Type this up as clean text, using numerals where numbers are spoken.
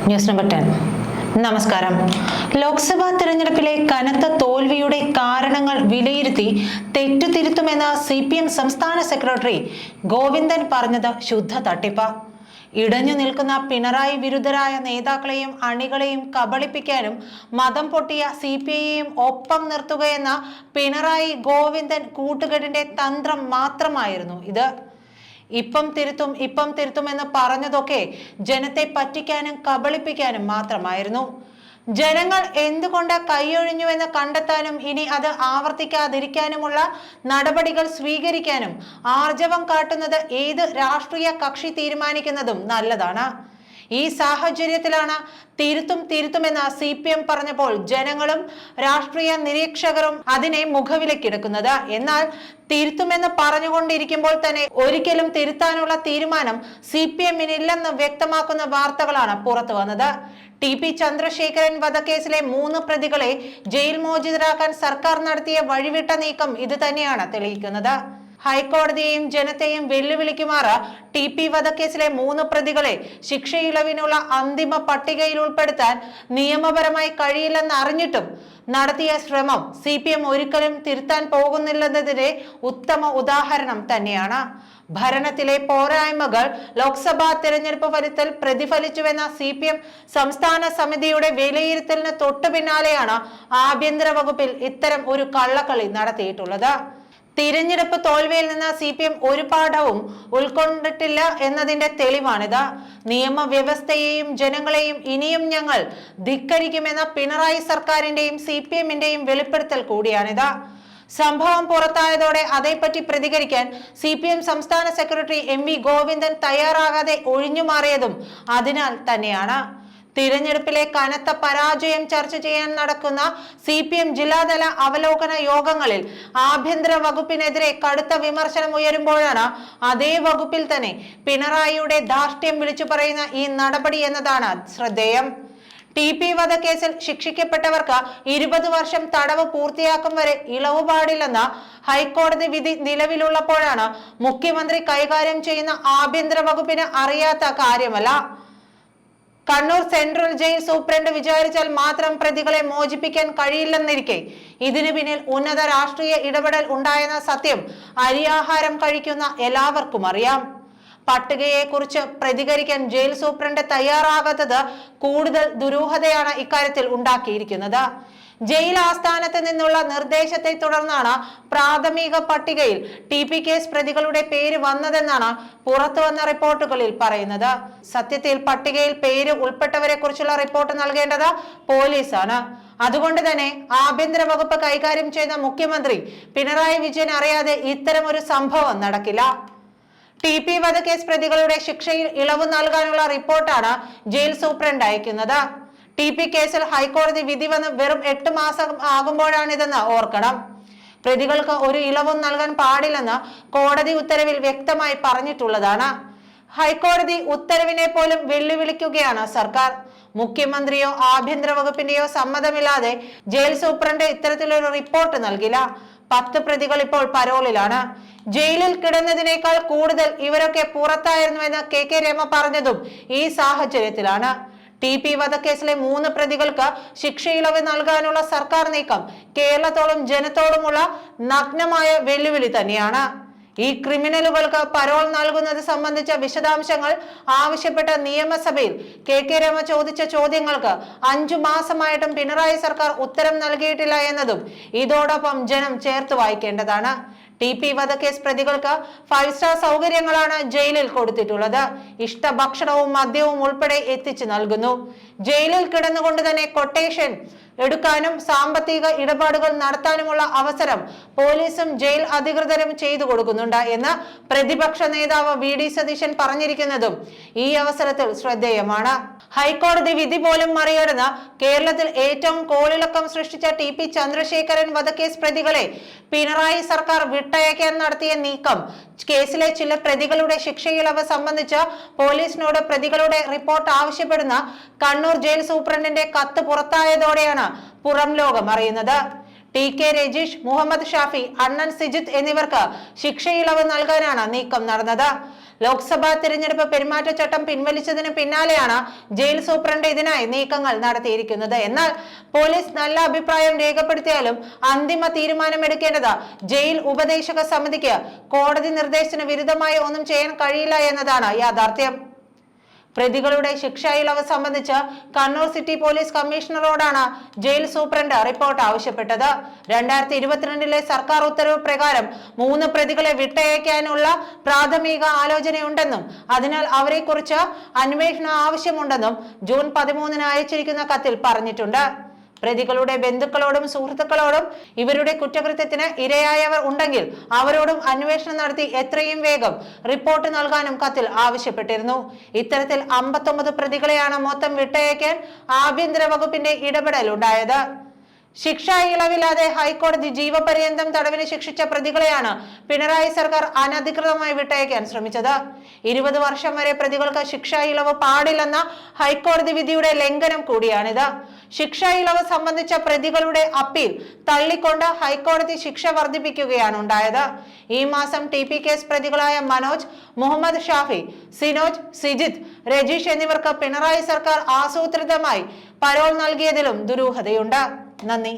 News number 10. നമസ്കാരം. ലോക്സഭാ തെരഞ്ഞെടുപ്പിലെ കനത്ത തോൽവിയുടെ കാരണങ്ങൾ വിലയിരുത്തി തെറ്റുതിരുത്തുമെന്ന് CPM സംസ്ഥാന സെക്രട്ടറി ഗോവിന്ദൻ പറഞ്ഞത് ശുദ്ധ തട്ടിപ്പ. ഇടഞ്ഞു നിൽക്കുന്ന പിണറായി വിരുദ്ധരായ നേതാക്കളെയും അണികളെയും കബളിപ്പിക്കാനും മതം പൊട്ടിയ CPIയെയും ഒപ്പം നിർത്തുകയെന്ന പിണറായി ഗോവിന്ദൻ കൂട്ടുകെട്ടിന്റെ തന്ത്രം മാത്രമായിരുന്നു ഇത്. ഇപ്പം തിരുത്തും എന്ന് പറഞ്ഞതൊക്കെ ജനത്തെ പറ്റിക്കാനും കബളിപ്പിക്കാനും മാത്രമായിരുന്നു. ജനങ്ങൾ എന്തുകൊണ്ട് കൈയൊഴിഞ്ഞുവെന്ന് കണ്ടെത്താനും ഇനി അത് ആവർത്തിക്കാതിരിക്കാനുമുള്ള നടപടികൾ സ്വീകരിക്കാനും ആർജവം കാട്ടുന്നത് ഏത് രാഷ്ട്രീയ കക്ഷി തീരുമാനിക്കുന്നതും നല്ലതാണ്. ഈ സാഹചര്യത്തിലാണ് തിരുത്തുമെന്ന് CPM പറഞ്ഞപ്പോൾ ജനങ്ങളും രാഷ്ട്രീയ നിരീക്ഷകരും അതിനെ മുഖവിലക്കെടുക്കുന്നത്. എന്നാൽ തിരുത്തുമെന്ന് പറഞ്ഞുകൊണ്ടിരിക്കുമ്പോൾ തന്നെ ഒരിക്കലും തിരുത്താനുള്ള തീരുമാനം CPMനില്ലെന്ന് വ്യക്തമാക്കുന്ന വാർത്തകളാണ് പുറത്തു വന്നത്. TP ചന്ദ്രശേഖരൻ വധക്കേസിലെ 3 പ്രതികളെ ജയിൽ മോചിതരാക്കാൻ സർക്കാർ നടത്തിയ വഴിവിട്ട നീക്കം ഇത് തന്നെയാണ് തെളിയിക്കുന്നത്. ഹൈക്കോടതിയെയും ജനത്തെയും വെല്ലുവിളിക്കുമാറ് TP വധക്കേസിലെ 3 പ്രതികളെ ശിക്ഷയിളവിനുള്ള അന്തിമ പട്ടികയിൽ ഉൾപ്പെടുത്താൻ നിയമപരമായി കഴിയില്ലെന്ന് അറിഞ്ഞിട്ടും നടത്തിയ ശ്രമം CPM ഒരിക്കലും തിരുത്താൻ പോകുന്നില്ലെന്നതിന്റെ ഉത്തമ ഉദാഹരണം തന്നെയാണ്. ഭരണത്തിലെ പോരായ്മകൾ ലോക്സഭാ തെരഞ്ഞെടുപ്പ് ഫലത്തിൽ പ്രതിഫലിച്ചുവെന്ന CPM സംസ്ഥാന സമിതിയുടെ വിലയിരുത്തലിന് തൊട്ടു പിന്നാലെയാണ് ആഭ്യന്തര വകുപ്പിൽ ഇത്തരം ഒരു കള്ളക്കളി നടത്തിയിട്ടുള്ളത്. തിരഞ്ഞെടുപ്പ് തോൽവിയിൽ നിന്ന് CPM ഒരു പാഠവും ഉൾക്കൊണ്ടിട്ടില്ല എന്നതിന്റെ തെളിവാണിത്. നിയമവ്യവസ്ഥയെയും ജനങ്ങളെയും ഇനിയും ഞങ്ങൾ ധിക്കരിക്കുമെന്ന പിണറായി സർക്കാരിന്റെയും CPMന്റെയും വെളിപ്പെടുത്തൽ കൂടിയാണിത്. സംഭവം പുറത്തായതോടെ അതേപ്പറ്റി പ്രതികരിക്കാൻ CPM സംസ്ഥാന സെക്രട്ടറി MV ഗോവിന്ദൻ തയ്യാറാകാതെ ഒഴിഞ്ഞുമാറിയതും അതിനാൽ തന്നെയാണ്. തിരഞ്ഞെടുപ്പിലെ കനത്ത പരാജയം ചർച്ച ചെയ്യാൻ നടക്കുന്ന CPM ജില്ലാതല അവലോകന യോഗങ്ങളിൽ ആഭ്യന്തര വകുപ്പിനെതിരെ കടുത്ത വിമർശനം ഉയരുമ്പോഴാണ് അതേ വകുപ്പിൽ തന്നെ പിണറായിയുടെ ധാർഷ്ട്യം വിളിച്ചു പറയുന്ന ഈ നടപടി എന്നതാണ് ശ്രദ്ധേയം. TP വധക്കേസിൽ ശിക്ഷിക്കപ്പെട്ടവർക്ക് 20 വർഷം തടവ് പൂർത്തിയാക്കും വരെ ഇളവ് പാടില്ലെന്ന ഹൈക്കോടതി വിധി നിലവിലുള്ളപ്പോഴാണ് മുഖ്യമന്ത്രി കൈകാര്യം ചെയ്യുന്ന ആഭ്യന്തര വകുപ്പിന് അറിയാത്ത കാര്യമല്ല. കണ്ണൂർ സെൻട്രൽ ജയിൽ സൂപ്രണ്ട് വിചാരിച്ചാൽ മാത്രം പ്രതികളെ മോചിപ്പിക്കാൻ കഴിയില്ലെന്നിരിക്കെ ഇതിനു പിന്നിൽ ഉന്നത രാഷ്ട്രീയ ഇടപെടൽ ഉണ്ടായെന്ന സത്യം അരിയാഹാരം കഴിക്കുന്ന എല്ലാവർക്കും അറിയാം. പട്ടികയെ കുറിച്ച് പ്രതികരിക്കാൻ ജയിൽ സൂപ്രണ്ട് തയ്യാറാകാത്തത് കൂടുതൽ ദുരൂഹതയാണ് ഇക്കാര്യത്തിൽ ഉണ്ടാക്കിയിരിക്കുന്നത്. ജയിൽ ആസ്ഥാനത്ത് നിന്നുള്ള നിർദ്ദേശത്തെ തുടർന്നാണ് പ്രാഥമിക പട്ടികയിൽ TP കേസ് പ്രതികളുടെ പേര് വന്നതെന്നാണ് പുറത്തു വന്ന റിപ്പോർട്ടുകളിൽ പറയുന്നത്. സത്യത്തിൽ പട്ടികയിൽ പേര് ഉൾപ്പെട്ടവരെ കുറിച്ചുള്ള റിപ്പോർട്ട് നൽകേണ്ടത് പോലീസാണ്. അതുകൊണ്ട് തന്നെ ആഭ്യന്തര വകുപ്പ് കൈകാര്യം ചെയ്ത മുഖ്യമന്ത്രി പിണറായി വിജയൻ അറിയാതെ ഇത്തരം ഒരു സംഭവം നടക്കില്ല. TP വധക്കേസ് പ്രതികളുടെ ശിക്ഷയിൽ ഇളവ് നൽകാനുള്ള റിപ്പോർട്ടാണ് ജയിൽ സൂപ്രണ്ട് അയക്കുന്നത്. TP കേസിൽ ഹൈക്കോടതി വിധി വന്ന് വെറും 8 മാസം ആകുമ്പോഴാണിതെന്ന് ഓർക്കണം. പ്രതികൾക്ക് ഒരു ഇളവും നൽകാൻ പാടില്ലെന്ന് കോടതി ഉത്തരവിൽ വ്യക്തമായി പറഞ്ഞിട്ടുള്ളതാണ്. ഹൈക്കോടതി ഉത്തരവിനെ പോലും വെല്ലുവിളിക്കുകയാണ് സർക്കാർ. മുഖ്യമന്ത്രിയോ ആഭ്യന്തര വകുപ്പിന്റെയോ സമ്മതമില്ലാതെ ജയിൽ സൂപ്രണ്ട് ഇത്തരത്തിലൊരു റിപ്പോർട്ട് നൽകില്ല. 10 പ്രതികൾ ഇപ്പോൾ പരോളിലാണ്. ജയിലിൽ കിടന്നതിനേക്കാൾ കൂടുതൽ ഇവരൊക്കെ പുറത്തായിരുന്നുവെന്ന് KK രമ പറഞ്ഞതും ഈ സാഹചര്യത്തിലാണ്. TP വധക്കേസിലെ 3 പ്രതികൾക്ക് ശിക്ഷയിളവ് നൽകാനുള്ള സർക്കാർ നീക്കം കേരളത്തോടും ജനത്തോടുമുള്ള നഗ്നമായ വെല്ലുവിളി തന്നെയാണ്. ഈ ക്രിമിനലുകൾക്ക് പരോൾ നൽകുന്നത് സംബന്ധിച്ച വിശദാംശങ്ങൾ ആവശ്യപ്പെട്ട നിയമസഭയിൽ KK രമ ചോദിച്ച ചോദ്യങ്ങൾക്ക് 5 മാസമായിട്ടും പിണറായി സർക്കാർ ഉത്തരം നൽകിയിട്ടില്ല എന്നതും ഇതോടൊപ്പം ജനം ചേർത്ത് വായിക്കേണ്ടതാണ്. TP വധക്കേസ് പ്രതികൾക്ക് 5 സ്റ്റാർ സൗകര്യങ്ങളാണ് ജയിലിൽ കൊടുത്തിട്ടുള്ളത്. ഇഷ്ടഭക്ഷണവും മദ്യവും ഉൾപ്പെടെ എത്തിച്ചു നൽകുന്നു. ജയിലിൽ കിടന്നുകൊണ്ട് തന്നെ കൊട്ടേഷൻ എടുക്കാനും സാമ്പത്തിക ഇടപാടുകൾ നടത്താനുമുള്ള അവസരം പോലീസും ജയിൽ അധികൃതരും ചെയ്തു കൊടുക്കുന്നുണ്ട് എന്ന് പ്രതിപക്ഷ നേതാവ് VD സതീശൻ പറഞ്ഞിരിക്കുന്നതും ഈ അവസരത്തിൽ ശ്രദ്ധേയമാണ്. ഹൈക്കോടതി വിധി പോലും മറികടന്ന് കേരളത്തിൽ ഏറ്റവും കോളിളക്കം സൃഷ്ടിച്ച TP ചന്ദ്രശേഖരൻ വധക്കേസ് പ്രതികളെ പിണറായി സർക്കാർ വിട്ടയക്കാൻ നടത്തിയ നീക്കം കേസിലെ ചില പ്രതികളുടെ ശിക്ഷയിളവ് സംബന്ധിച്ച് പോലീസിനോട് പ്രതികളുടെ റിപ്പോർട്ട് ആവശ്യപ്പെടുന്ന കണ്ണൂർ ജയിൽ സൂപ്രണ്ടിന്റെ കത്ത് പുറത്തായതോടെയാണ് പുറം ലോകം അറിയുന്നത്. TK രജീഷ്, മുഹമ്മദ് ഷാഫി, അണ്ണൻ സിജിത്ത് എന്നിവർക്ക് ശിക്ഷയിളവ് നൽകാനാണ് നീക്കം നടന്നത്. ലോക്സഭാ തിരഞ്ഞെടുപ്പ് പെരുമാറ്റച്ചട്ടം പിൻവലിച്ചതിന് പിന്നാലെയാണ് ജയിൽ സൂപ്രണ്ട് ഇതിനായി നീക്കങ്ങൾ നടത്തിയിരിക്കുന്നത്. എന്നാൽ പോലീസ് നല്ല അഭിപ്രായം രേഖപ്പെടുത്തിയാലും അന്തിമ തീരുമാനമെടുക്കേണ്ടത് ജയിൽ ഉപദേശക സമിതിക്ക് കോടതി നിർദ്ദേശത്തിന് വിരുദ്ധമായി ഒന്നും ചെയ്യാൻ കഴിയില്ല എന്നതാണ് യാഥാർത്ഥ്യം. പ്രതികളുടെ ശിക്ഷാ ഇളവ് സംബന്ധിച്ച് കണ്ണൂർ സിറ്റി പോലീസ് കമ്മീഷണറോടാണ് ജയിൽ സൂപ്രണ്ട് റിപ്പോർട്ട് ആവശ്യപ്പെട്ടത്. 2022 സർക്കാർ ഉത്തരവ് പ്രകാരം 3 പ്രതികളെ വിട്ടയക്കാനുള്ള പ്രാഥമിക ആലോചനയുണ്ടെന്നും അതിനാൽ അവരെക്കുറിച്ച് അന്വേഷണം ആവശ്യമുണ്ടെന്നും ജൂൺ 13 അയച്ചിരിക്കുന്ന കത്തിൽ പറഞ്ഞിട്ടുണ്ട്. പ്രതികളുടെ ബന്ധുക്കളോടും സുഹൃത്തുക്കളോടും ഇവരുടെ കുറ്റകൃത്യത്തിന് ഇരയായവർ ഉണ്ടെങ്കിൽ അവരോടും അന്വേഷണം നടത്തി എത്രയും വേഗം റിപ്പോർട്ട് നൽകാനും കത്തിൽ ആവശ്യപ്പെട്ടിരുന്നു. ഇത്തരത്തിൽ 59 പ്രതികളെയാണ് മൊത്തം വിട്ടയക്കാൻ ആഭ്യന്തര വകുപ്പിന്റെ ഇടപെടൽ ഉണ്ടായത്. ശിക്ഷാ ഇളവില്ലാതെ ഹൈക്കോടതി ജീവപര്യന്തം തടവിന് ശിക്ഷിച്ച പ്രതികളെയാണ് പിണറായി സർക്കാർ അനധികൃതമായി വിട്ടയക്കാൻ ശ്രമിച്ചത്. 20 വർഷം വരെ പ്രതികൾക്ക് ശിക്ഷാ ഇളവ് പാടില്ലെന്ന ഹൈക്കോടതി വിധിയുടെ ലംഘനം കൂടിയാണിത്. ശിക്ഷാ ഇളവ് സംബന്ധിച്ച പ്രതികളുടെ അപ്പീൽ തള്ളിക്കൊണ്ട് ഹൈക്കോടതി ശിക്ഷ വർദ്ധിപ്പിക്കുകയാണ് ഉണ്ടായത്. ഈ മാസം TP കേസ് പ്രതികളായ മനോജ്, മുഹമ്മദ് ഷാഫി, സിനോജ്, സിജിത്ത്, രജീഷ് എന്നിവർക്ക് പിണറായി സർക്കാർ ആസൂത്രിതമായി പരോൾ നൽകിയതിലും ദുരൂഹതയുണ്ട്. നന്ദി.